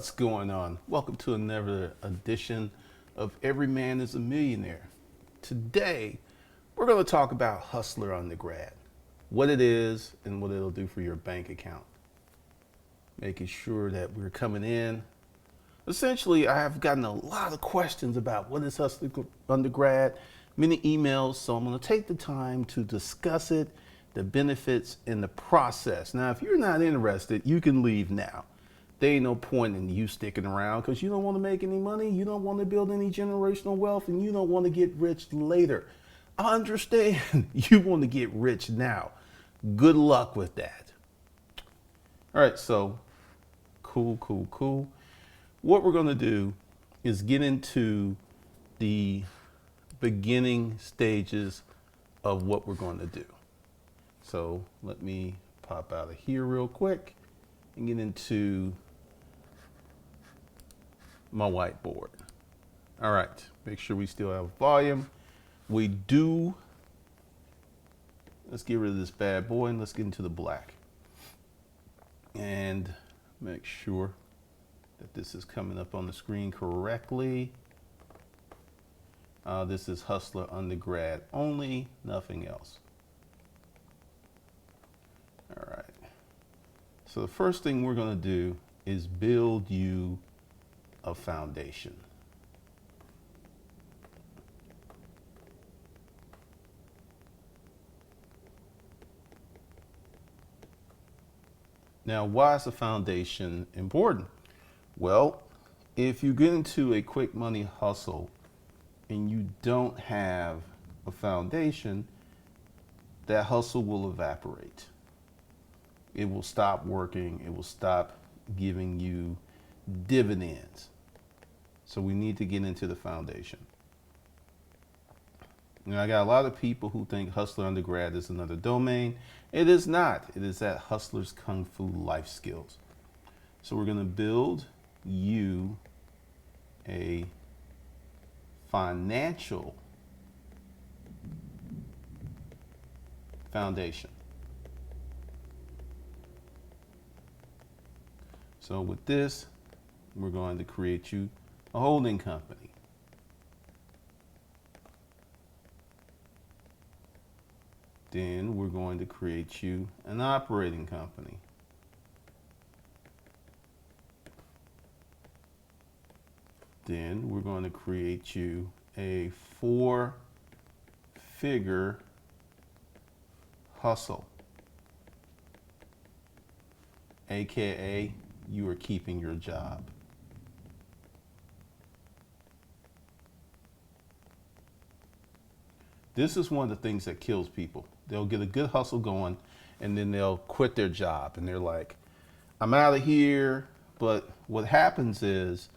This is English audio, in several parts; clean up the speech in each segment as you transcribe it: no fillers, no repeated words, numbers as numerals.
What's going on? Welcome to another edition of Every Man is a Millionaire. Today, we're going to talk about Hustler Undergrad, what it is and what it'll do for your bank account. Making sure that we're coming in. Essentially, I have gotten a lot of questions about what is Hustler Undergrad, many emails, so I'm going to take the time to discuss it, the benefits, and the process. Now, if you're not interested, you can leave now. There ain't no point in you sticking around because you don't want to make any money, you don't want to build any generational wealth, and you don't want to get rich later. I understand you want to get rich now. Good luck with that. All right, so cool. What we're going to do is get into the beginning stages of what we're going to do. So let me pop out of here real quick and get into my whiteboard. All right, make sure we still have volume. We do. Let's get rid of this bad boy and let's get into the black. And make sure that this is coming up on the screen correctly. This is Hustler Undergrad only, nothing else. All right. So the first thing we're going to do is build you a foundation. Now, why is a foundation important? Well, if you get into a quick money hustle and you don't have a foundation, that hustle will evaporate. It will stop working. It will stop giving you dividends. So we need to get into the foundation. Now, I got a lot of people who think Hustler Undergrad is another domain. It is not. It is at Hustler's Kung Fu Life Skills. So we're going to build you a financial foundation. So with this, we're going to create you a holding company. Then we're going to create you an operating company. Then we're going to create you a 4-figure hustle, AKA you are keeping your job. This is one of the things that kills people. They'll get a good hustle going and then they'll quit their job and they're like, I'm out of here. But what happens is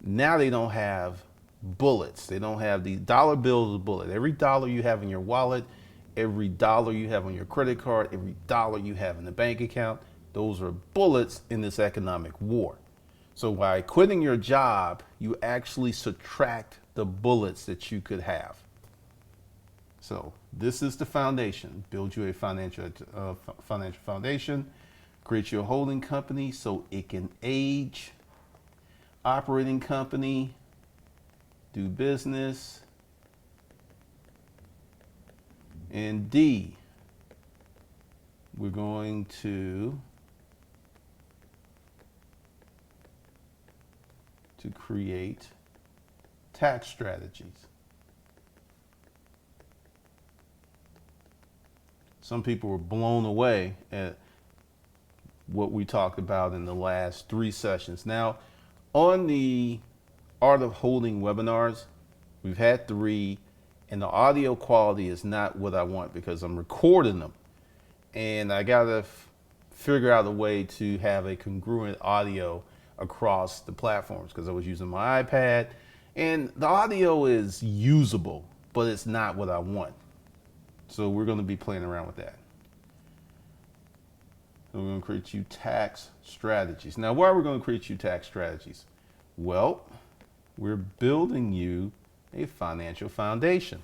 now they don't have bullets. They don't have these dollar bills as a bullet. Every dollar you have in your wallet, every dollar you have on your credit card, every dollar you have in the bank account, those are bullets in this economic war. So by quitting your job, you actually subtract the bullets that you could have. So this is the foundation. Build you a financial foundation, create you a holding company so it can age, operating company, do business, and D, we're going to create tax strategies. Some people were blown away at what we talked about in the last 3 sessions. Now, on the Art of Holding webinars, we've had 3, and the audio quality is not what I want because I'm recording them. And I gotta figure out a way to have a congruent audio across the platforms because I was using my iPad and the audio is usable, but it's not what I want. So we're going to be playing around with that. So we're going to create you tax strategies. Now, why are we going to create you tax strategies? Well, we're building you a financial foundation.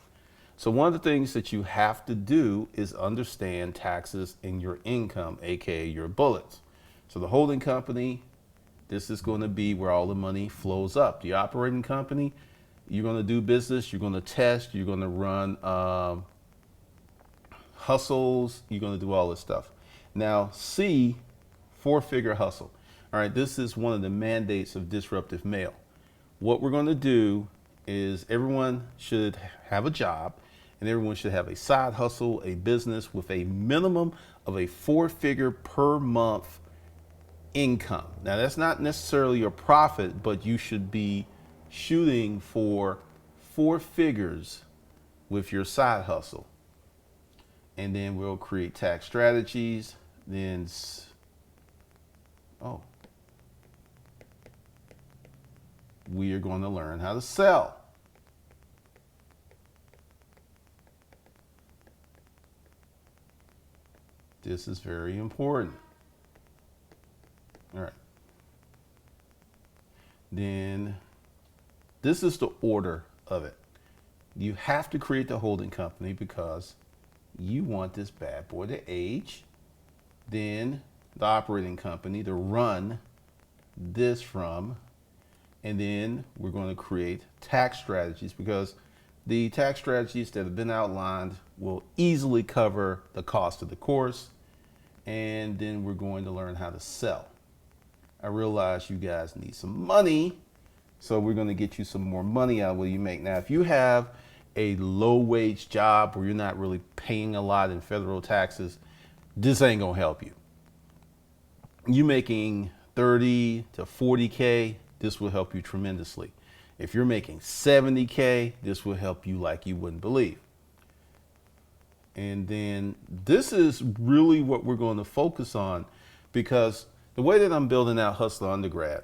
So one of the things that you have to do is understand taxes in your income, aka your bullets. So the holding company, This is going to be where all the money flows up. The operating company, you're going to do business, you're going to test, you're going to run hustles, you're going to do all this stuff. Now, C, 4-figure hustle. All right, this is one of the mandates of Disruptive Mail. What we're going to do is everyone should have a job, and everyone should have a side hustle, a business with a minimum of a 4-figure per month income. Now, that's not necessarily your profit, but you should be shooting for 4 figures with your side hustle. And then we'll create tax strategies. Then, we are going to learn how to sell. This is very important. All right. Then this is the order of it. You have to create the holding company because you want this bad boy to age. Then the operating company to run this from. And then we're going to create tax strategies because the tax strategies that have been outlined will easily cover the cost of the course. And then we're going to learn how to sell. I realize you guys need some money, so we're going to get you some more money out of what you make. Now, if you have a low wage job where you're not really paying a lot in federal taxes, this ain't going to help you. You making 30 to 40K, this will help you tremendously. If you're making 70K, this will help you like you wouldn't believe. And then this is really what we're going to focus on, because the way that I'm building out Hustler Undergrad,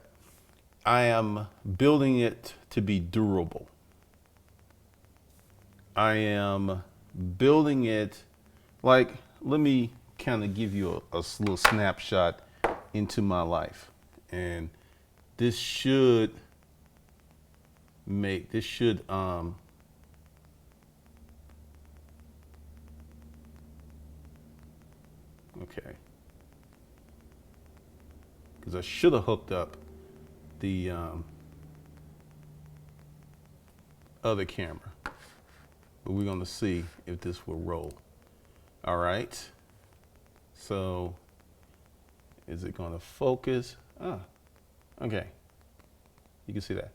I am building it to be durable. I am building it like, let me kind of give you a little snapshot into my life. And this should okay. Because I should have hooked up the other camera. But we're going to see if this will roll. All right. So is it going to focus? Okay. You can see that.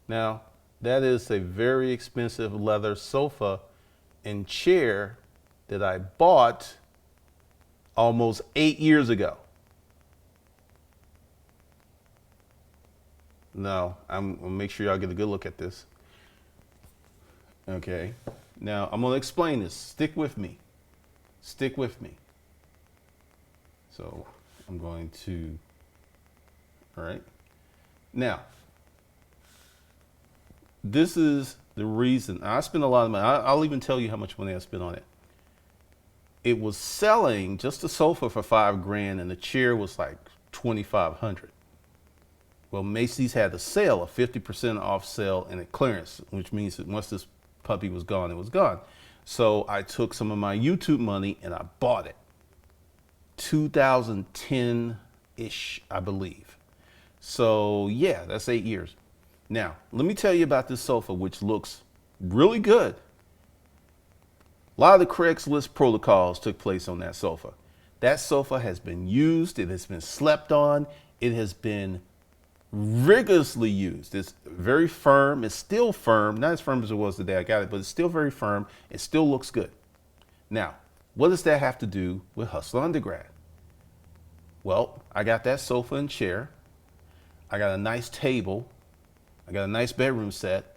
Now, that is a very expensive leather sofa and chair that I bought almost 8 years ago. Now, I'm gonna make sure y'all get a good look at this. Okay. Now, I'm gonna explain this. Stick with me. Stick with me. So, I'm going to, all right. Now, this is the reason I spent a lot of money. I'll even tell you how much money I spent on it. It was selling just a sofa for $5,000 and the chair was like $2,500. Well, Macy's had a sale, a 50% off sale and a clearance, which means that once this puppy was gone, it was gone. So I took some of my YouTube money and I bought it. 2010-ish, I believe. So yeah, that's 8 years. Now, let me tell you about this sofa, which looks really good. A lot of the Craigslist protocols took place on that sofa. That sofa has been used. It has been slept on. It has been rigorously used. It's very firm. It's still firm. Not as firm as it was the day I got it, but it's still very firm. It still looks good. Now, what does that have to do with Hustler Undergrad? Well, I got that sofa and chair. I got a nice table. I got a nice bedroom set.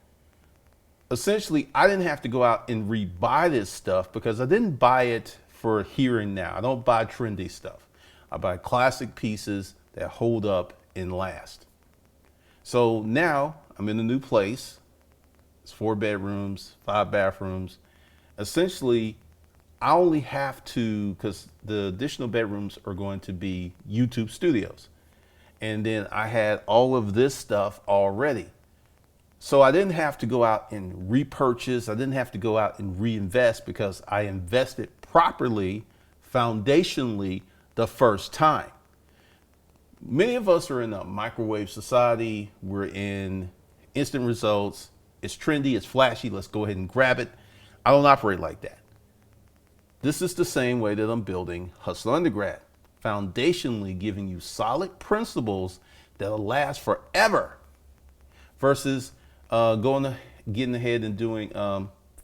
Essentially, I didn't have to go out and rebuy this stuff because I didn't buy it for here and now. I don't buy trendy stuff. I buy classic pieces that hold up and last. So now I'm in a new place. It's 4 bedrooms, 5 bathrooms. Essentially, I only have to, because the additional bedrooms are going to be YouTube studios. And then I had all of this stuff already. So I didn't have to go out and repurchase. I didn't have to go out and reinvest because I invested properly, foundationally, the first time. Many of us are in a microwave society. We're in instant results. It's trendy, it's flashy. Let's go ahead and grab it. I don't operate like that. This is the same way that I'm building Hustle Undergrad, foundationally giving you solid principles that'll last forever versus getting ahead and doing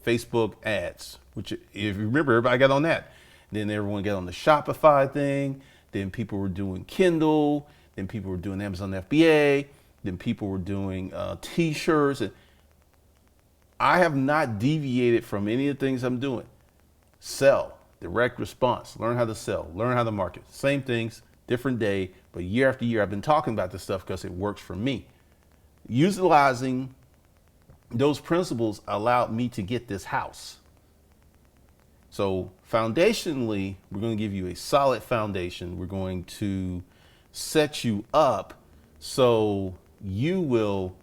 Facebook ads, which if you remember, everybody got on that. Then everyone got on the Shopify thing. Then people were doing Kindle. Then people were doing Amazon FBA. Then people were doing t-shirts. And I have not deviated from any of the things I'm doing. Sell, direct response, learn how to sell, learn how to market. Same things, different day, but year after year, I've been talking about this stuff because it works for me. Utilizing those principles allowed me to get this house. So foundationally, we're going to give you a solid foundation. We're going to set you up so you will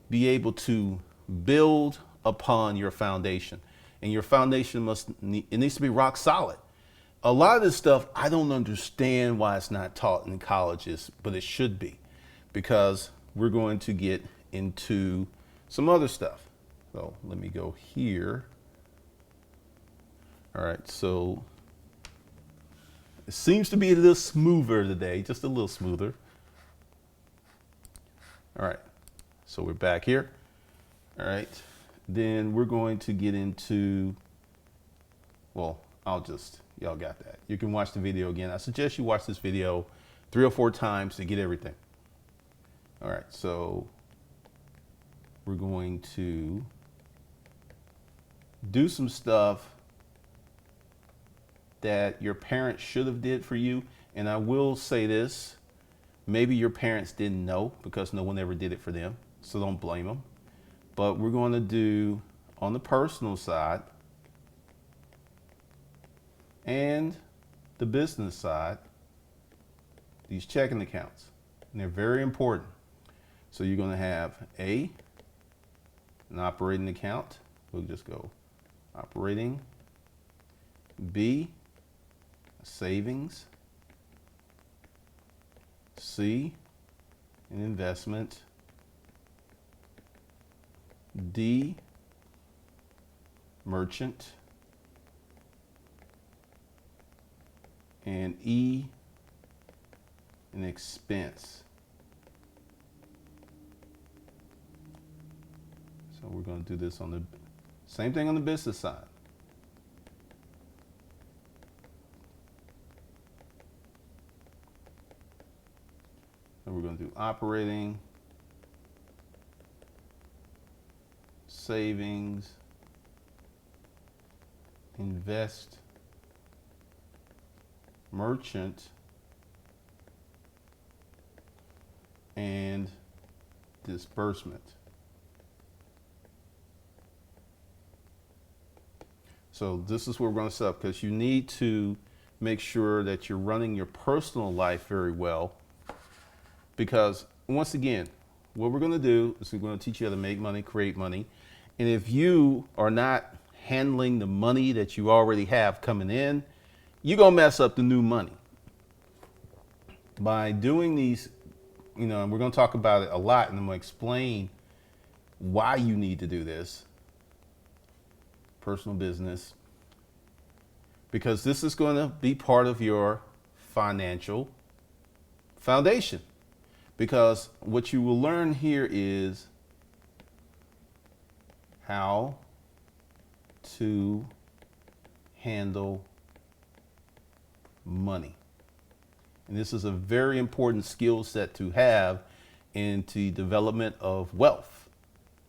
be able to build upon your foundation. And your foundation needs to be rock solid. A lot of this stuff, I don't understand why it's not taught in colleges, but it should be, because we're going to get into some other stuff. So let me go here. All right, so it seems to be a little smoother today, just a little smoother. All right, so we're back here. All right, then we're going to get into, well, y'all got that. You can watch the video again. I suggest you watch this video 3 or 4 times to get everything. All right, so we're going to do some stuff that your parents should have did for you. And I will say this, maybe your parents didn't know because no one ever did it for them. So don't blame them. But we're going to do on the personal side and the business side, these checking accounts. And they're very important. So you're going to have an operating account. We'll just go operating. B, savings. C, an investment. D, merchant. And E, an expense. So we're going to do this on the same thing on the business side. And we're going to do operating, savings, invest, merchant, and disbursement. So this is where we're going to set up, because you need to make sure that you're running your personal life very well. Because once again, what we're going to do is we're going to teach you how to make money, create money. And if you are not handling the money that you already have coming in, you're going to mess up the new money. By doing these, and we're going to talk about it a lot, and I'm going to explain why you need to do this. Personal business, because this is going to be part of your financial foundation. Because what you will learn here is how to handle money. And this is a very important skill set to have in the development of wealth.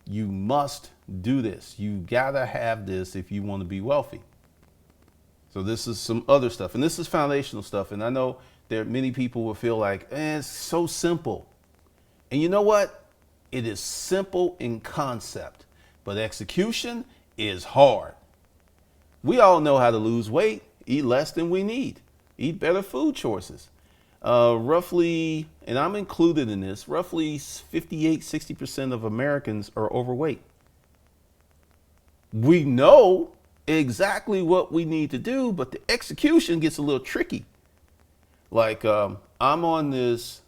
You must do this. You gotta have this if you want to be wealthy. So this is some other stuff, and this is foundational stuff. And I know there many people will feel like, it's so simple. And you know what? It is simple in concept, but execution is hard. We all know how to lose weight, eat less than we need, eat better food choices. Roughly, and I'm included in this, roughly 58-60% of Americans are overweight. We know exactly what we need to do, but the execution gets a little tricky. Like, I'm on this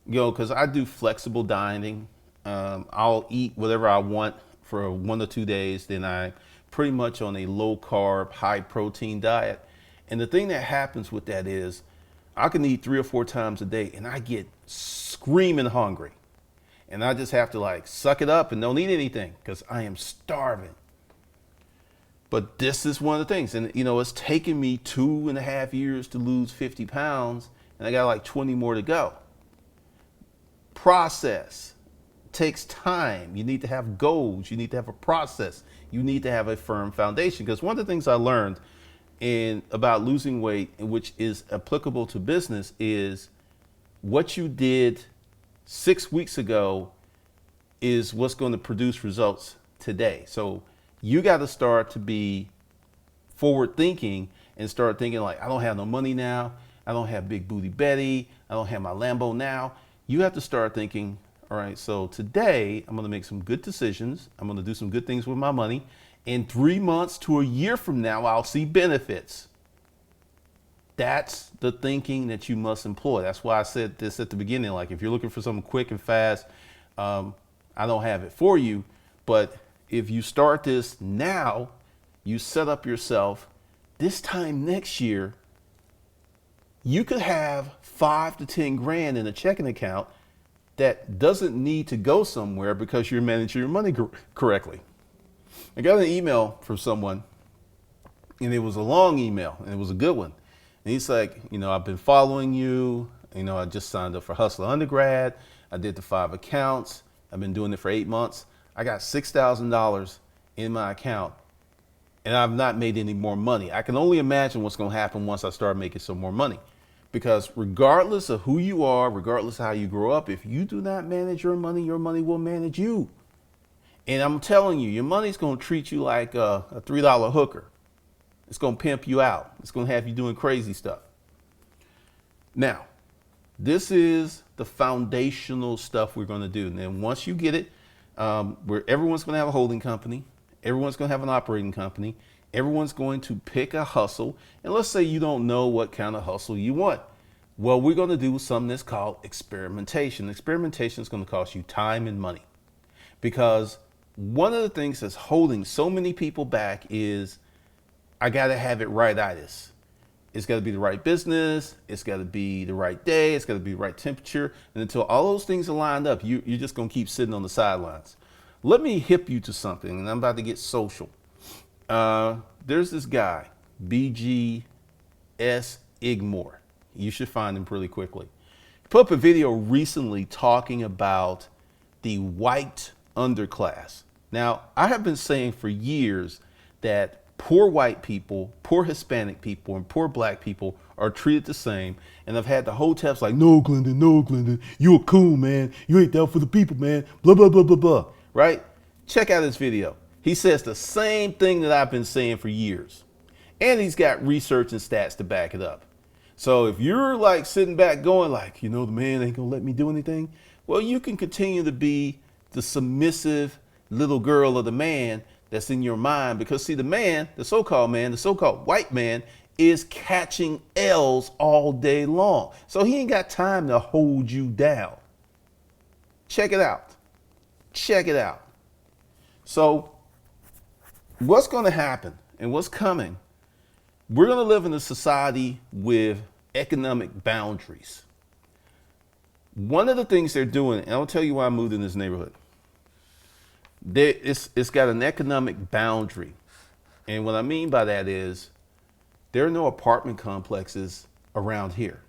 because I do flexible dining. I'll eat whatever I want for 1 or 2 days. Then I pretty much on a low carb, high protein diet. And the thing that happens with that is I can eat 3 or 4 times a day and I get screaming hungry. And I just have to like suck it up and don't eat anything because I am starving. But this is one of the things. And it's taken me 2.5 years to lose 50 pounds and I got like 20 more to go. Process takes time. You need to have goals. You need to have a process. You need to have a firm foundation. Because one of the things I learned about losing weight, which is applicable to business, is what you did 6 weeks ago is what's going to produce results today. So you got to start to be forward thinking and start thinking like, I don't have no money now. I don't have Big Booty Betty. I don't have my Lambo now. You have to start thinking, all right, so today I'm going to make some good decisions. I'm going to do some good things with my money. In 3 months to a year from now, I'll see benefits. That's the thinking that you must employ. That's why I said this at the beginning. Like if you're looking for something quick and fast, I don't have it for you. But if you start this now, you set up yourself this time next year, you could have 5 to 10 grand in a checking account that doesn't need to go somewhere because you're managing your money correctly. I got an email from someone and it was a long email and it was a good one. And he's like, I've been following you. I just signed up for Hustler Undergrad. I did the 5 accounts. I've been doing it for 8 months. I got $6,000 in my account and I've not made any more money. I can only imagine what's going to happen once I start making some more money. Because regardless of who you are, regardless of how you grow up, if you do not manage your money will manage you. And I'm telling you, your money's going to treat you like a $3 hooker. It's going to pimp you out. It's going to have you doing crazy stuff. Now, this is the foundational stuff we're going to do. And then once you get it, where everyone's going to have a holding company, everyone's going to have an operating company, everyone's going to pick a hustle. And let's say you don't know what kind of hustle you want. Well, we're going to do something that's called experimentation. Experimentation is going to cost you time and money. Because one of the things that's holding so many people back is I got to have it right-itis. It's got to be the right business. It's got to be the right day. It's got to be the right temperature. And until all those things are lined up, you're just going to keep sitting on the sidelines. Let me hip you to something, and I'm about to get social. There's this guy, BGS Igmore. You should find him pretty quickly. He put up a video recently talking about the white underclass. Now, I have been saying for years that poor white people, poor Hispanic people, and poor black people are treated the same. And I've had the hotels like, no, Glendon, you a cool, man. You ain't there for the people, man. Blah, blah, blah, blah, blah. Right? Check out this video. He says the same thing that I've been saying for years. And he's got research and stats to back it up. So if you're like sitting back going like, the man ain't gonna let me do anything. Well, you can continue to be the submissive little girl of the man that's in your mind. Because see, the man, the so-called white man is catching L's all day long. So he ain't got time to hold you down. Check it out. Check it out. So what's going to happen and what's coming, we're going to live in a society with economic boundaries. One of the things they're doing, and I'll tell you why I moved in this neighborhood. It's got an economic boundary. And what I mean by that is there are no apartment complexes around here.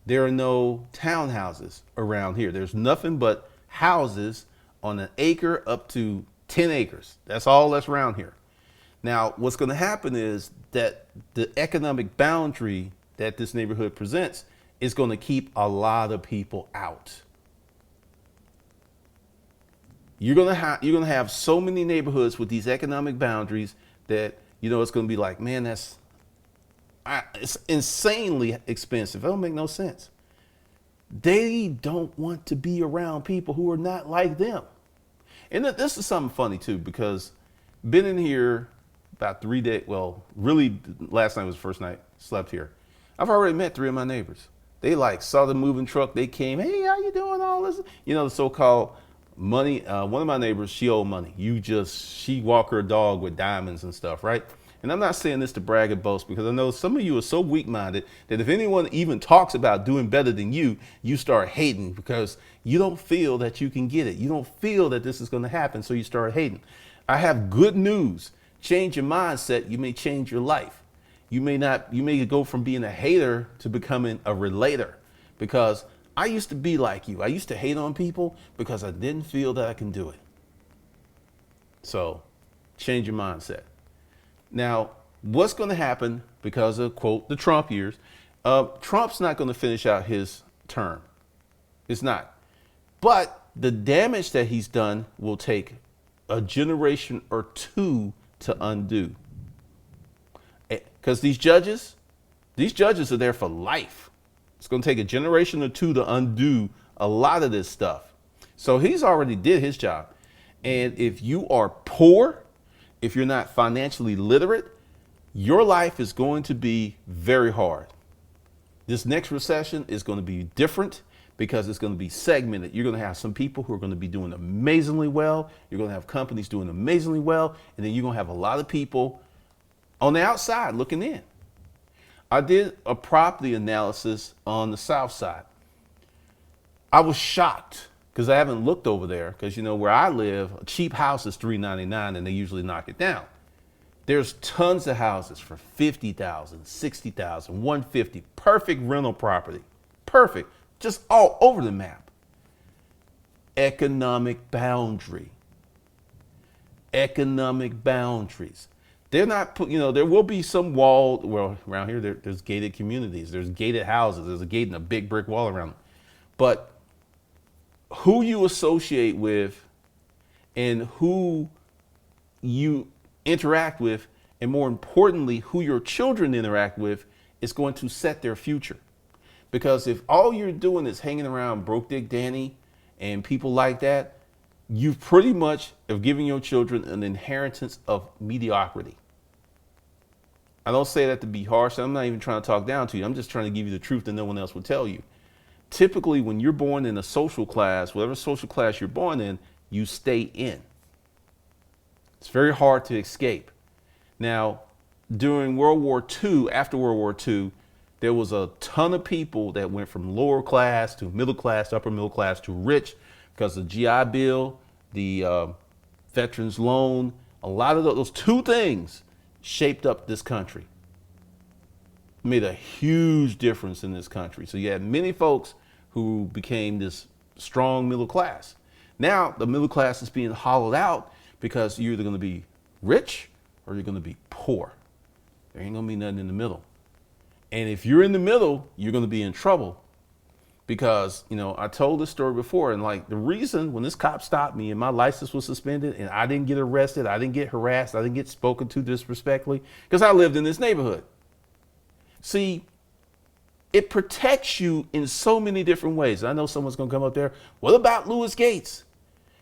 There are no townhouses around here. There's nothing but houses on an acre up to 10 acres. That's all that's around here. Now, what's going to happen is that the economic boundary that this neighborhood presents is going to keep a lot of people out. You're going to have so many neighborhoods with these economic boundaries that, it's going to be like, man, it's insanely expensive. It don't make no sense. They don't want to be around people who are not like them. And this is something funny too, because been in here about 3 days. Well, really last night was the first night, slept here. I've already met 3 of my neighbors. They like saw the moving truck. They came, hey, how you doing? All this, the so-called money. One of my neighbors, she owed money. She walk her dog with diamonds and stuff, right? And I'm not saying this to brag and boast, because I know some of you are so weak-minded that if anyone even talks about doing better than you, you start hating because you don't feel that you can get it. You don't feel that this is going to happen, so you start hating. I have good news. Change your mindset. You may change your life. You may go from being a hater to becoming a relator, because I used to be like you. I used to hate on people because I didn't feel that I can do it. So change your mindset. Now, what's going to happen because of, quote, the Trump years? Trump's not going to finish out his term. It's not. But the damage that he's done will take a generation or two to undo. Because these judges are there for life. It's going to take a generation or two to undo a lot of this stuff. So he's already did his job. And if you are poor, if you're not financially literate, your life is going to be very hard. This next recession is going to be different because it's going to be segmented. You're going to have some people who are going to be doing amazingly well. You're going to have companies doing amazingly well. And then you're going to have a lot of people on the outside looking in. I did a property analysis on the south side. I was shocked because I haven't looked over there, because where I live, a cheap house is $399 and they usually knock it down. There's tons of houses for $50,000, $60,000, $150,000, perfect rental property, perfect, just all over the map. Economic boundary, economic boundaries. They're not, there will be some walled, well, around here, there's gated communities, there's gated houses, there's a gate and a big brick wall around them. But who you associate with and who you interact with, and more importantly, who your children interact with, is going to set their future. Because if all you're doing is hanging around Broke Dick Danny and people like that, you pretty much are giving your children an inheritance of mediocrity. I don't say that to be harsh. I'm not even trying to talk down to you. I'm just trying to give you the truth that no one else will tell you. Typically, when you're born in a social class, whatever social class you're born in, you stay in. It's very hard to escape. Now, during World War II, after World War II, there was a ton of people that went from lower class to middle class, upper middle class to rich, because the GI Bill, the Veterans Loan, a lot of those two things shaped up this country. Made a huge difference in this country. So you had many folks who became this strong middle class. Now the middle class is being hollowed out because you're either going to be rich or you're going to be poor. There ain't going to be nothing in the middle. And if you're in the middle, you're going to be in trouble. Because, I told this story before, and like the reason when this cop stopped me and my license was suspended and I didn't get arrested, I didn't get harassed, I didn't get spoken to disrespectfully, because I lived in this neighborhood. See, it protects you in so many different ways. I know someone's going to come up there. What about Louis Gates?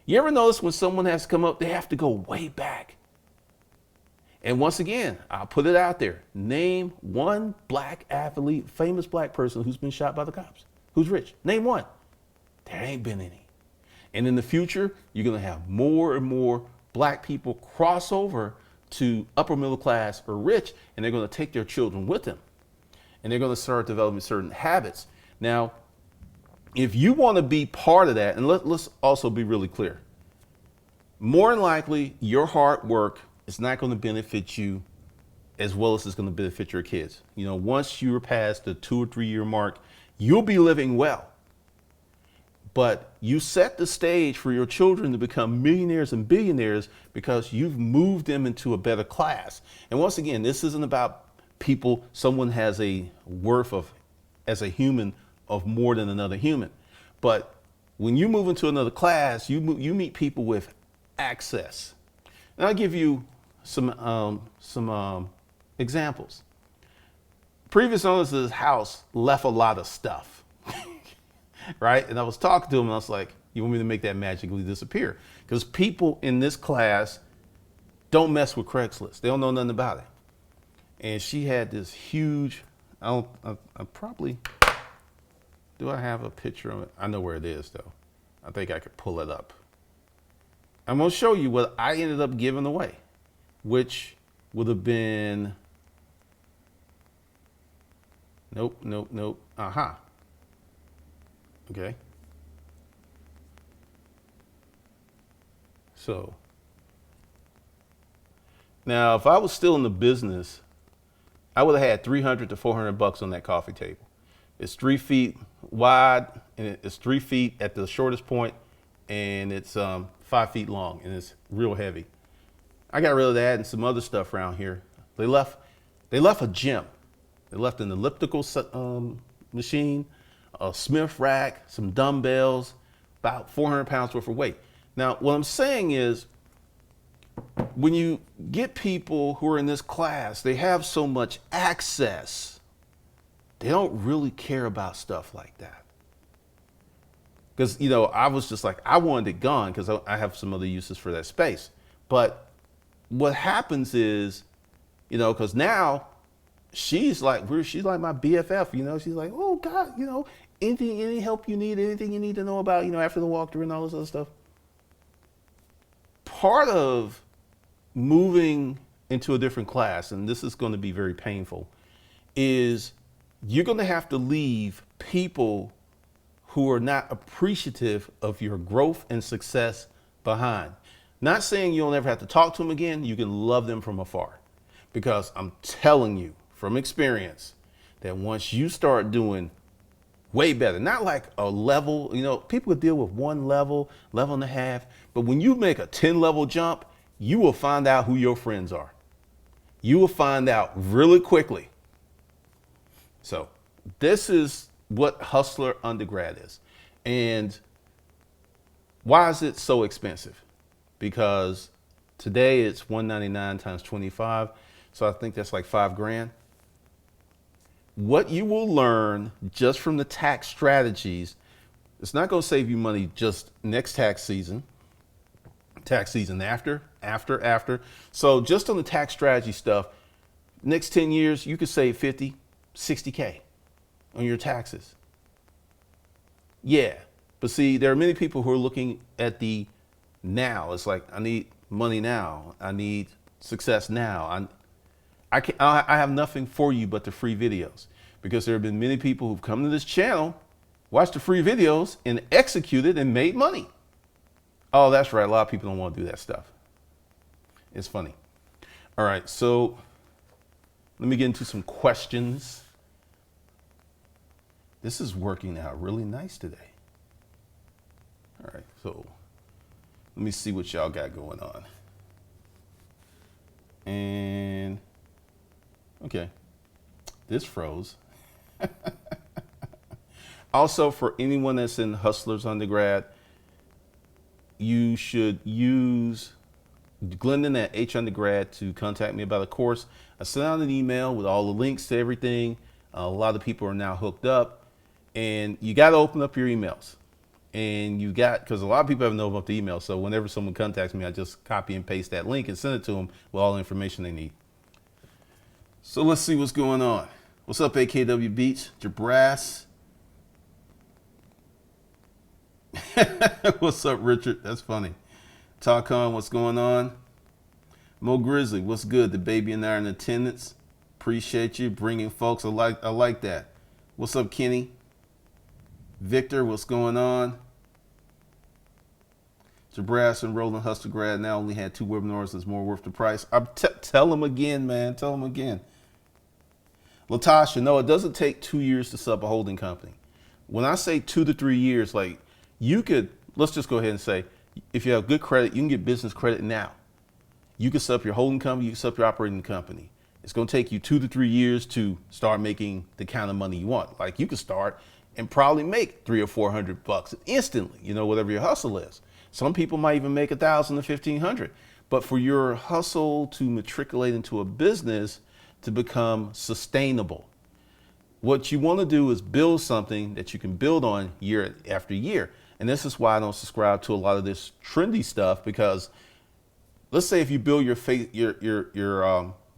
You ever notice when someone has to come up, they have to go way back? And once again, I'll put it out there. Name one black athlete, famous black person who's been shot by the cops, who's rich. Name one. There ain't been any. And in the future, you're going to have more and more black people cross over to upper middle class or rich, and they're going to take their children with them. And they're going to start developing certain habits. Now, if you want to be part of that, and let's also be really clear, more than likely, your hard work is not going to benefit you as well as it's going to benefit your kids. Once you're past the 2 or 3 year mark, you'll be living well. But you set the stage for your children to become millionaires and billionaires because you've moved them into a better class. And once again, this isn't about someone has a worth of, as a human, of more than another human. But when you move into another class, you meet people with access. And I'll give you some examples. Previous owners of this house left a lot of stuff, right? And I was talking to him and I was like, you want me to make that magically disappear? Because people in this class don't mess with Craigslist. They don't know nothing about it. And she had this huge, Do I have a picture of it? I know where it is though. I think I could pull it up. I'm going to show you what I ended up giving away, which would have been, nope. Aha. Okay. So now if I was still in the business, I would have had 300 to 400 bucks on that coffee table. It's 3 feet wide and it's 3 feet at the shortest point, and it's 5 feet long, and it's real heavy. I got rid of that and some other stuff around here. They left a gym. They left an elliptical machine, a Smith rack, some dumbbells, about 400 pounds worth of weight. Now, what I'm saying is, when you get people who are in this class, they have so much access, they don't really care about stuff like that. Because, you know, I was just like, I wanted it gone because I have some other uses for that space. But what happens is, you know, because now she's like my BFF, you know, she's like, oh God, you know, any help you need, anything you need to know about, you know, after the walkthrough and all this other stuff. Part of moving into a different class, and this is going to be very painful, is you're going to have to leave people who are not appreciative of your growth and success behind. Not saying you'll never have to talk to them again. You can love them from afar, because I'm telling you from experience that once you start doing way better, not like a level, you know, people could deal with 1 level, level and a half, but when you make a 10 level jump, you will find out who your friends are. You will find out really quickly. So this is what Hustler Undergrad is. And why is it so expensive? Because today it's $199 times 25. So I think that's like $5,000. What you will learn just from the tax strategies, it's not going to save you money just next tax season after. So just on the tax strategy stuff, next 10 years, you could save 50, 60K on your taxes. Yeah. But see, there are many people who are looking at the now. It's like, I need money now. I need success now. I have nothing for you but the free videos, because there have been many people who've come to this channel, watched the free videos and executed and made money. Oh, that's right. A lot of people don't want to do that stuff. It's funny. All right. So let me get into some questions. This is working out really nice today. All right. So let me see what y'all got going on. And okay, this froze. Also, for anyone that's in Hustlers Undergrad, you should use Glendon at H Undergrad to contact me about a course. I sent out an email with all the links to everything. A lot of people are now hooked up, and you got to open up your emails. And you got, because a lot of people haven't known about the email. So whenever someone contacts me, I just copy and paste that link and send it to them with all the information they need. So let's see what's going on. What's up, AKW Beats? Jabras. What's up, Richard? That's funny. Talcon, what's going on? Mo Grizzly, what's good? The baby and I are in attendance. Appreciate you bringing folks. I like that. What's up, Kenny? Victor, what's going on? Jabras and Roland Hustler grad now only had 2 webinars. It's more worth the price. Tell them again, man. Tell them again. Latasha, no, it doesn't take 2 years to set up a holding company. When I say 2 to 3 years, like you could, let's just go ahead and say, if you have good credit, you can get business credit now. You can set up your holding company, you can set up your operating company. It's going to take you 2 to 3 years to start making the kind of money you want. Like you could start and probably make $300 or $400 instantly, you know, whatever your hustle is. Some people might even make $1,000 to $1,500. But for your hustle to matriculate into a business to become sustainable, what you want to do is build something that you can build on year after year. And this is why I don't subscribe to a lot of this trendy stuff, because let's say if you build your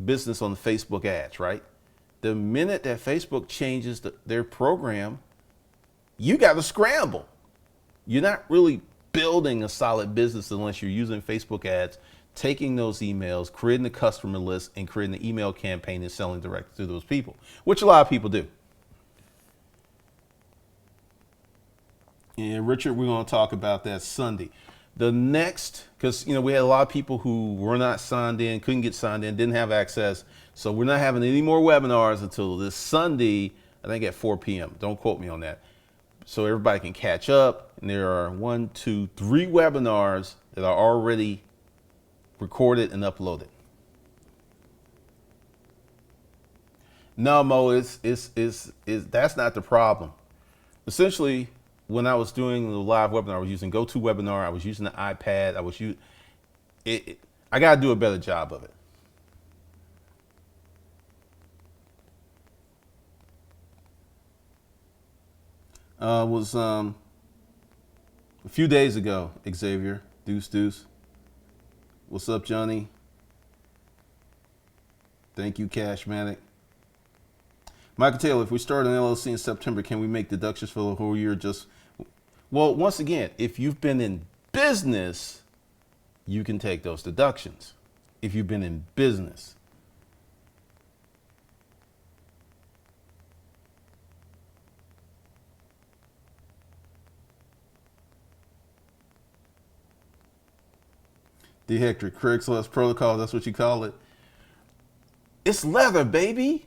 business on the Facebook ads, right? The minute that Facebook changes their program, you got to scramble. You're not really building a solid business unless you're using Facebook ads, taking those emails, creating a customer list, and creating an email campaign and selling directly to those people, which a lot of people do. And Richard, we're going to talk about that Sunday. The next, because we had a lot of people who were not signed in, couldn't get signed in, didn't have access. So we're not having any more webinars until this Sunday, I think at 4 p.m. Don't quote me on that. So everybody can catch up. And there are 1, 2, 3 webinars that are already recorded and uploaded. No, Mo, it's that's not the problem. Essentially, when I was doing the live webinar, I was using GoToWebinar. I was using the iPad. I got to do a better job of it. Was a few days ago, Xavier, Deuce. What's up, Johnny? Thank you, Cashmatic. Michael Taylor, if we start an LLC in September, can we make deductions for the whole year? Well, once again, if you've been in business, you can take those deductions. If you've been in business. DHEC, Craigslist protocol, that's what you call it. It's leather, baby.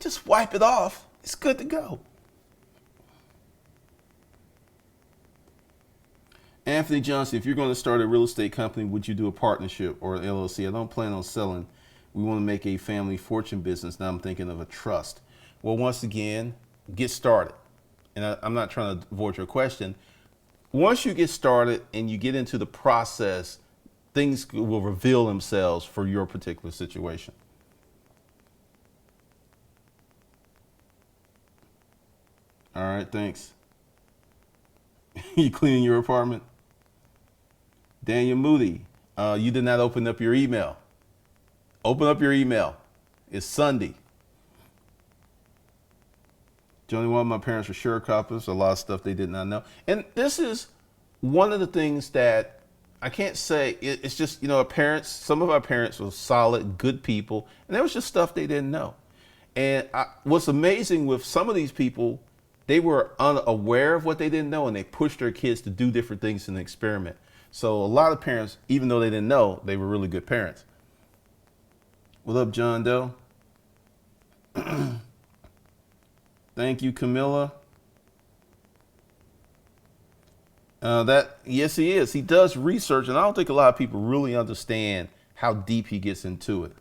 Just wipe it off. It's good to go. Anthony Johnson, if you're going to start a real estate company, would you do a partnership or an LLC? I don't plan on selling. We want to make a family fortune business. Now I'm thinking of a trust. Well, once again, get started. And I'm not trying to avoid your question. Once you get started and you get into the process, things will reveal themselves for your particular situation. All right, thanks. You cleaning your apartment? Daniel Moody, you did not open up your email. Open up your email. It's Sunday. Johnny, one of my parents were sharecroppers, a lot of stuff they did not know. And this is one of the things that I can't say, it's just, our parents, some of our parents were solid, good people, and there was just stuff they didn't know. And what's amazing with some of these people, they were unaware of what they didn't know, and they pushed their kids to do different things in the experiment. So a lot of parents, even though they didn't know, they were really good parents. What up, John Doe? Thank you, Camilla. Yes, he is. He does research, and I don't think a lot of people really understand how deep he gets into it.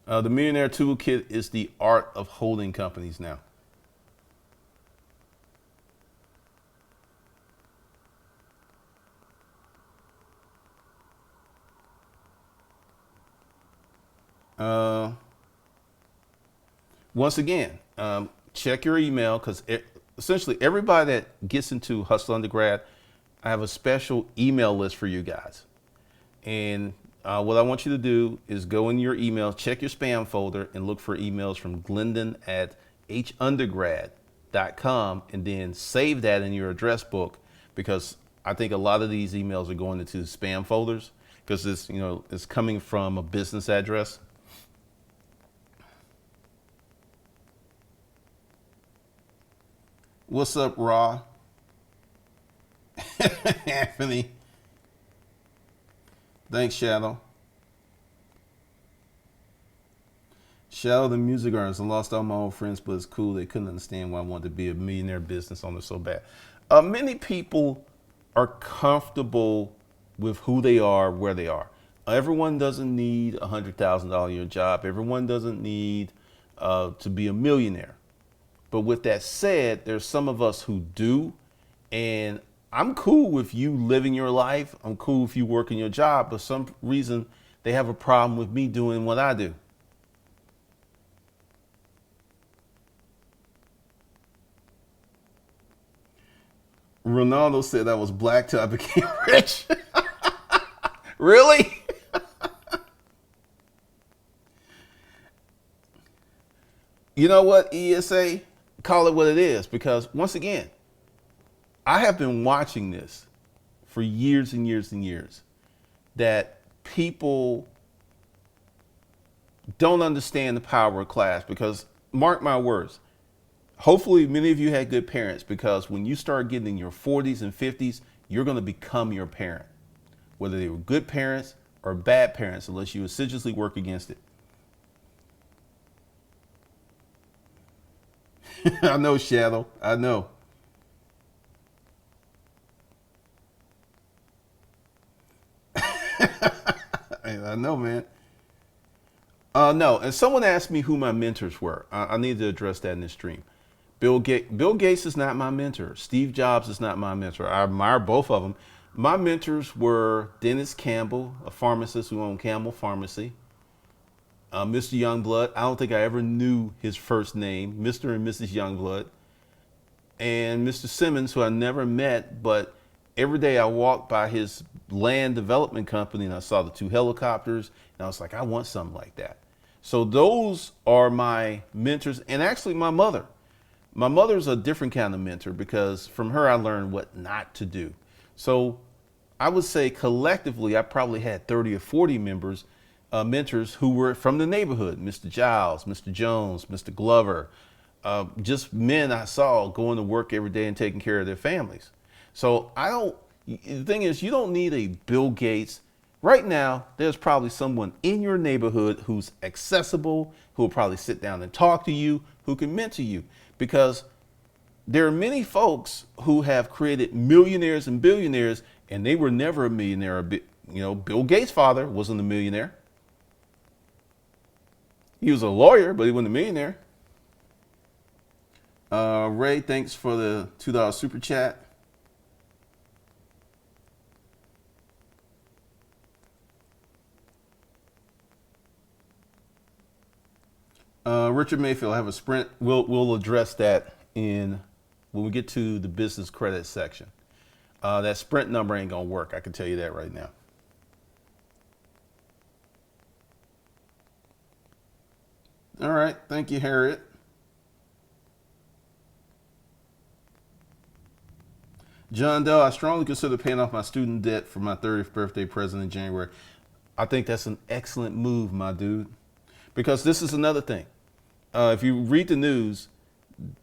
The Millionaire Toolkit is the art of holding companies now. Once again, check your email, because essentially everybody that gets into Hustle Undergrad, I have a special email list for you guys. And what I want you to do is go in your email, check your spam folder, and look for emails from Glendon at hundergrad.com, and then save that in your address book, because I think a lot of these emails are going into spam folders because it's coming from a business address. What's up, Raw? Anthony. Thanks, Shadow. Shadow, the music artist. I lost all my old friends, but it's cool. They couldn't understand why I wanted to be a millionaire business owner so bad. Many people are comfortable with who they are, where they are. Everyone doesn't need a $100,000 a year job. Everyone doesn't need to be a millionaire. But with that said, there's some of us who do, and I'm cool with you living your life. I'm cool with you working your job, but for some reason they have a problem with me doing what I do. Ronaldo said I was black till I became rich. Really? You know what, ESA? Call it what it is, because once again, I have been watching this for years and years and years, that people don't understand the power of class. Because mark my words, hopefully many of you had good parents, because when you start getting in your 40s and 50s, you're going to become your parent, whether they were good parents or bad parents, unless you assiduously work against it. I know, Shadow. I know. I know, man. No, and someone asked me who my mentors were. I need to address that in this stream. Bill Gates is not my mentor. Steve Jobs is not my mentor. I admire both of them. My mentors were Dennis Campbell, a pharmacist who owned Campbell Pharmacy. Mr. Youngblood. I don't think I ever knew his first name, Mr. and Mrs. Youngblood. And Mr. Simmons, who I never met, but every day I walked by his land development company and I saw the 2 helicopters, and I was like, I want something like that. So those are my mentors. And actually my mother. My mother's a different kind of mentor, because from her I learned what not to do. So I would say collectively I probably had 30 or 40 mentors who were from the neighborhood. Mr. Giles, Mr. Jones, Mr. Glover, just men I saw going to work every day and taking care of their families. So the thing is, you don't need a Bill Gates. Right now, there's probably someone in your neighborhood who's accessible, who will probably sit down and talk to you, who can mentor you. Because there are many folks who have created millionaires and billionaires, and they were never a millionaire. Bill Gates' father wasn't a millionaire. He was a lawyer, but he wasn't a millionaire. Ray, thanks for the $2 super chat. Richard Mayfield, I have a Sprint. We'll address that when we get to the business credit section. That Sprint number ain't gonna work. I can tell you that right now. All right, thank you, Harriet. John Doe, I strongly consider paying off my student debt for my 30th birthday present in January. I think that's an excellent move, my dude. Because this is another thing. If you read the news,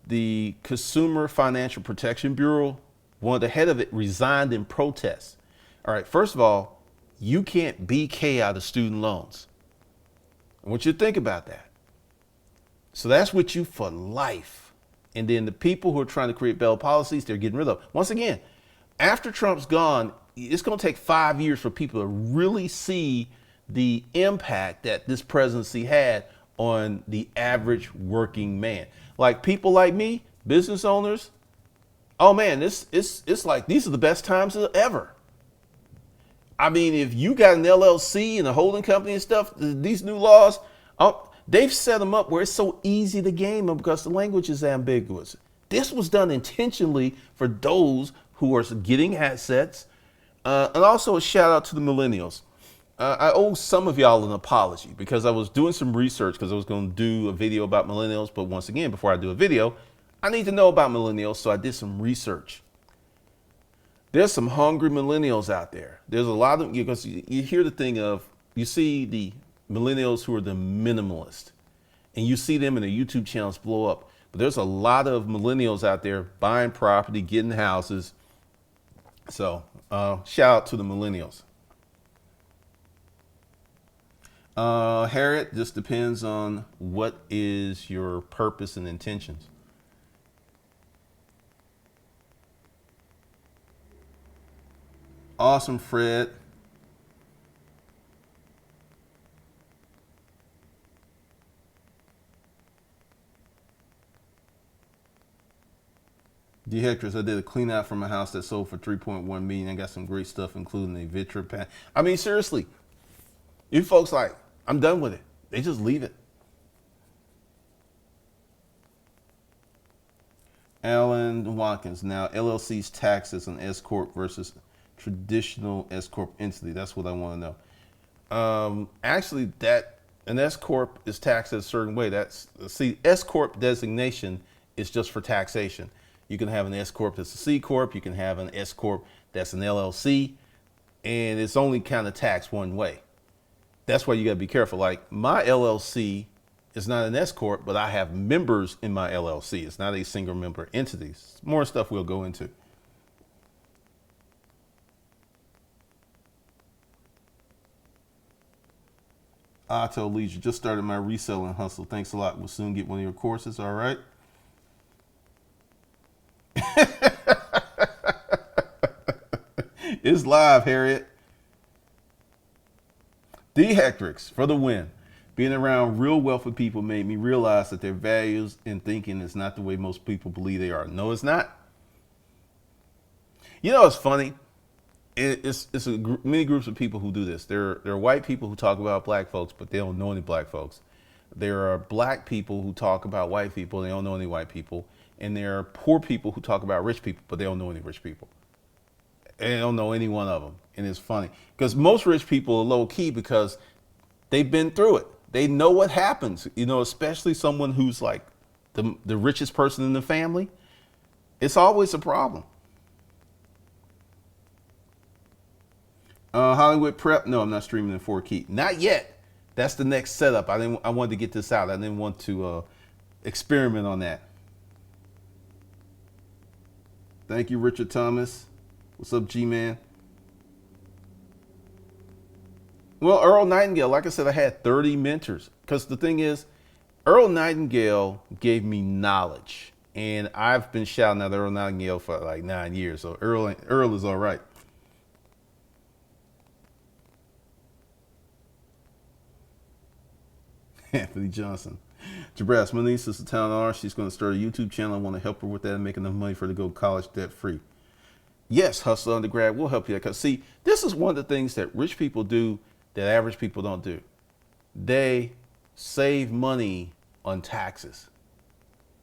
the Consumer Financial Protection Bureau, the head of it, resigned in protest. All right, first of all, you can't BK out of student loans. I want you to think about that. So that's with you for life. And then the people who are trying to create bail policies, they're getting rid of. Once again, after Trump's gone, it's going to take 5 years for people to really see the impact that this presidency had on the average working man. Like people like me, business owners, oh man, it's like these are the best times ever. I mean, if you got an LLC and a holding company and stuff, these new laws, they've set them up where it's so easy to game them because the language is ambiguous. This was done intentionally for those who are getting assets. And also a shout out to the millennials. I owe some of y'all an apology because I was doing some research because I was going to do a video about millennials. But once again, before I do a video, I need to know about millennials. So I did some research. There's some hungry millennials out there. There's a lot of them, because you hear the thing of, you see the millennials who are the minimalist, and you see them in their YouTube channels blow up. But there's a lot of millennials out there buying property, getting houses. So shout out to the millennials. Harriet, just depends on what is your purpose and intentions. Awesome, Fred. DHEC, I did a clean out from a house that sold for 3.1 million. I got some great stuff, including a Vitra pan. I mean, seriously, you folks like, I'm done with it. They just leave it. Alan Watkins, now LLCs Taxes and S Corp versus traditional S Corp entity. That's what I want to know. Actually, that An S corp is taxed a certain way. See, S corp designation is just for taxation. You can have an S corp that's a C corp. You can have an S corp that's an LLC, and it's only kind of taxed one way. That's why you got to be careful. Like my LLC is not an S corp, but I have members in my LLC. It's not a single member entity. More stuff we'll go into. I told Leisure, just started my reselling hustle. Thanks a lot. We'll soon get one of your courses. All right. It's live, Harriette. DHEC for the win. Being around real wealthy people made me realize that their values and thinking is not the way most people believe they are. No, it's not. You know, it's funny. Many groups of people who do this. There are white people who talk about black folks, but they don't know any black folks. There are black people who talk about white people, and they don't know any white people. And there are poor people who talk about rich people, but they don't know any rich people. And they don't know any one of them. And it's funny because most rich people are low key because they've been through it. They know what happens, you know, especially someone who's like the richest person in the family. It's always a problem. Hollywood Prep. No, I'm not streaming in 4K. Not yet. That's the next setup. I wanted to get this out. I didn't want to experiment on that. Thank you, Richard Thomas. What's up, G-Man? Well, Earl Nightingale, like I said, I had 30 mentors. Because the thing is, Earl Nightingale gave me knowledge. And I've been shouting out Earl Nightingale for like 9 years. So Earl is all right. Anthony Johnson. Jabras, my niece is a town artist. She's going to start a YouTube channel. I want to help her with that and make enough money for her to go to college debt free. Yes, Hustle Undergrad will help you. Because see, this is one of the things that rich people do that average people don't do. They save money on taxes.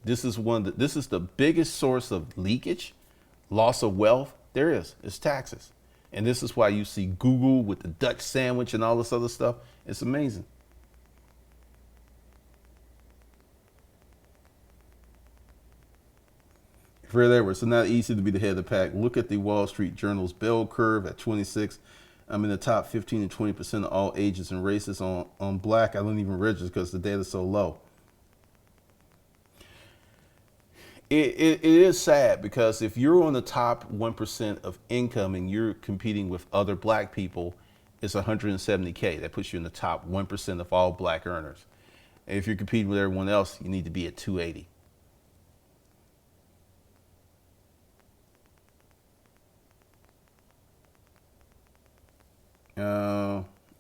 This is the biggest source of leakage, loss of wealth there is. It's taxes. And this is why you see Google with the Dutch sandwich and all this other stuff. It's amazing. Fred Edwards, it's not easy to be the head of the pack. Look at the Wall Street Journal's bell curve at 26. I'm in the top 15 to 20% of all ages and races. On black, I don't even register because the data is so low. It is sad because if you're on the top 1% of income and you're competing with other black people, it's 170K. That puts you in the top 1% of all black earners. And if you're competing with everyone else, you need to be at 280.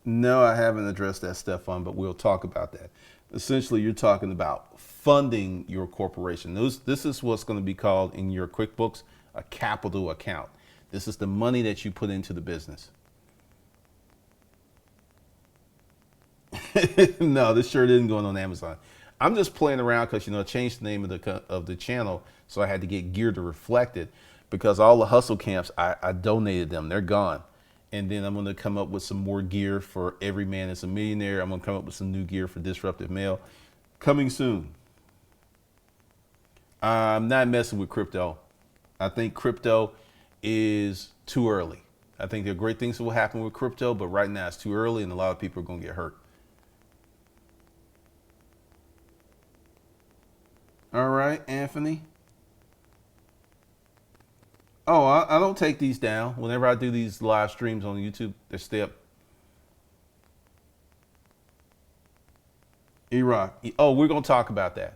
No, I haven't addressed that, Stefan, but we'll talk about that. Essentially, you're talking about funding your corporation. This is what's going to be called in your QuickBooks a capital account. This is the money that you put into the business. No, this shirt isn't going on Amazon. I'm just playing around because, you know, I changed the name of the channel, so I had to get gear to reflect it because all the hustle camps, I donated them. They're gone. And then I'm going to come up with some more gear for Every Man is a Millionaire. I'm going to come up with some new gear for Disruptive Male. Coming soon. I'm not messing with crypto. I think crypto is too early. I think there are great things that will happen with crypto, but right now it's too early and a lot of people are going to get hurt. All right, Anthony. Oh, I don't take these down. Whenever I do these live streams on YouTube, they stay up. E-Rock. Oh, we're going to talk about that.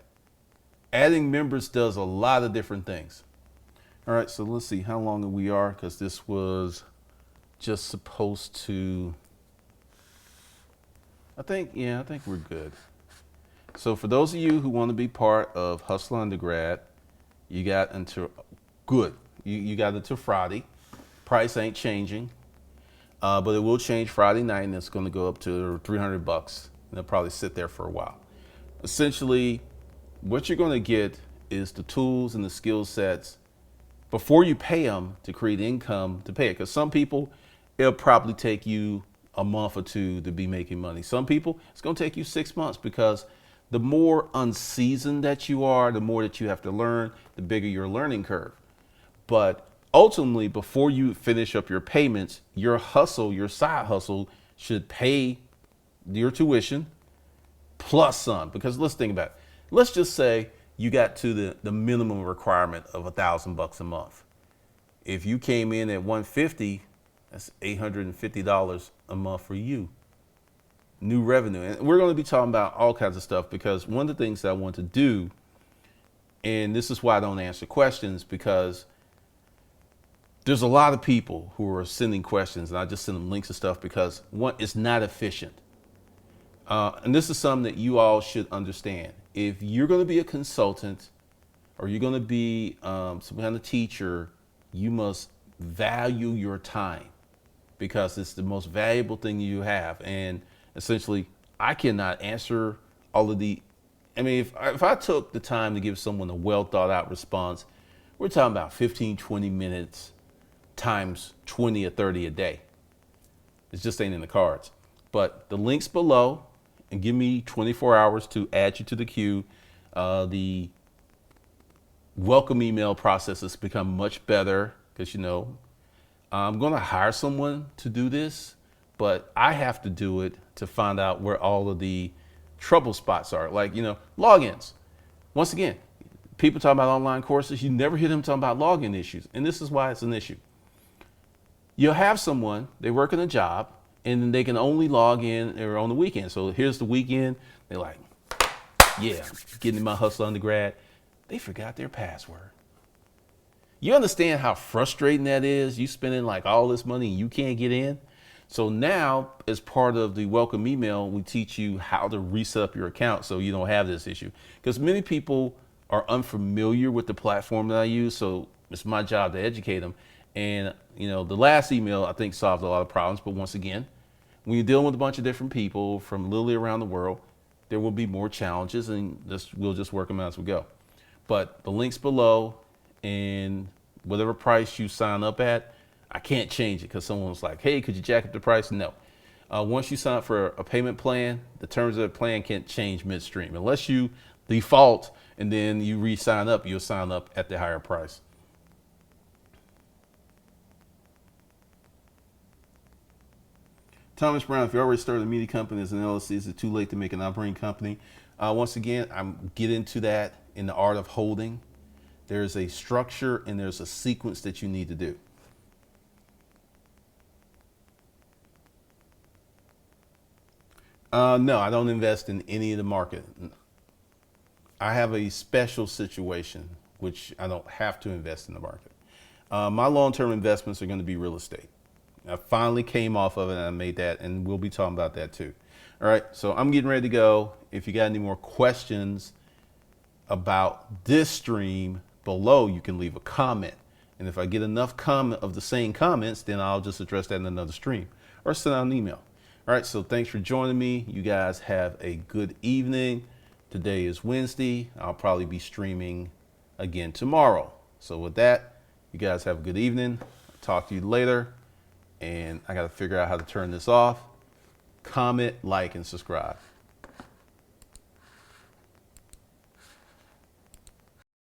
Adding members does a lot of different things. All right, so let's see how long we are because this was just supposed to, I think we're good. So for those of you who want to be part of Hustle Undergrad, you got until, good. You got until Friday. Price ain't changing, but it will change Friday night, and it's going to go up to $300, and it'll probably sit there for a while. Essentially, what you're going to get is the tools and the skill sets before you pay them to create income to pay it. Because some people, it'll probably take you a month or two to be making money. Some people, it's going to take you 6 months, because the more unseasoned that you are, the more that you have to learn, the bigger your learning curve. But ultimately, before you finish up your payments, your hustle, your side hustle should pay your tuition plus some. Because let's think about it. Let's just say you got to the minimum requirement of $1,000 a month. If you came in at 150, that's $850 a month for you. New revenue. And we're going to be talking about all kinds of stuff, because one of the things that I want to do, and this is why I don't answer questions, because there's a lot of people who are sending questions and I just send them links and stuff, because one, it's not efficient. And this is something that you all should understand. If you're going to be a consultant, or you're going to be some kind of teacher, you must value your time, because it's the most valuable thing you have. And essentially, I cannot answer all of the, I mean, if I took the time to give someone a well thought out response, we're talking about 15, 20 minutes times 20 or 30 a day. It just ain't in the cards. But the links below, and give me 24 hours to add you to the queue. The welcome email process has become much better, because, you know, I'm going to hire someone to do this, but I have to do it to find out where all of the trouble spots are. Like, you know, logins. Once again, people talk about online courses. You never hear them talking about login issues. And this is why it's an issue. You'll have someone, they work in a job, and then they can only log in or on the weekend. So here's the weekend. They're like, yeah, getting my hustle undergrad. They forgot their password. You understand how frustrating that is? You spending like all this money and you can't get in. So now, as part of the welcome email, we teach you how to reset up your account so you don't have this issue. Because many people are unfamiliar with the platform that I use. So it's my job to educate them. And, you know, the last email, I think, solved a lot of problems. But once again, when you're dealing with a bunch of different people from literally around the world, there will be more challenges, and we'll just work them out as we go. But the links below, and whatever price you sign up at, I can't change it, because someone's like, hey, could you jack up the price? No. Once you sign up for a payment plan, the terms of the plan can't change midstream. Unless you default and then you re-sign up, you'll sign up at the higher price. Thomas Brown, if you already started a media company as an LLC, is it too late to make an operating company? Once again, I'm get into that in the art of holding. There's a structure and there's a sequence that you need to do. No, I don't invest in any of the market. I have a special situation, which I don't have to invest in the market. My long-term investments are going to be real estate. I finally came off of it and I made that, and we'll be talking about that too. All right, so I'm getting ready to go. If you got any more questions about this stream below, you can leave a comment. And if I get enough comment of the same comments, then I'll just address that in another stream or send out an email. All right, so thanks for joining me. You guys have a good evening. Today is Wednesday. I'll probably be streaming again tomorrow. So with that, you guys have a good evening. I'll talk to you later. And I got to figure out how to turn this off. Comment, like, and subscribe.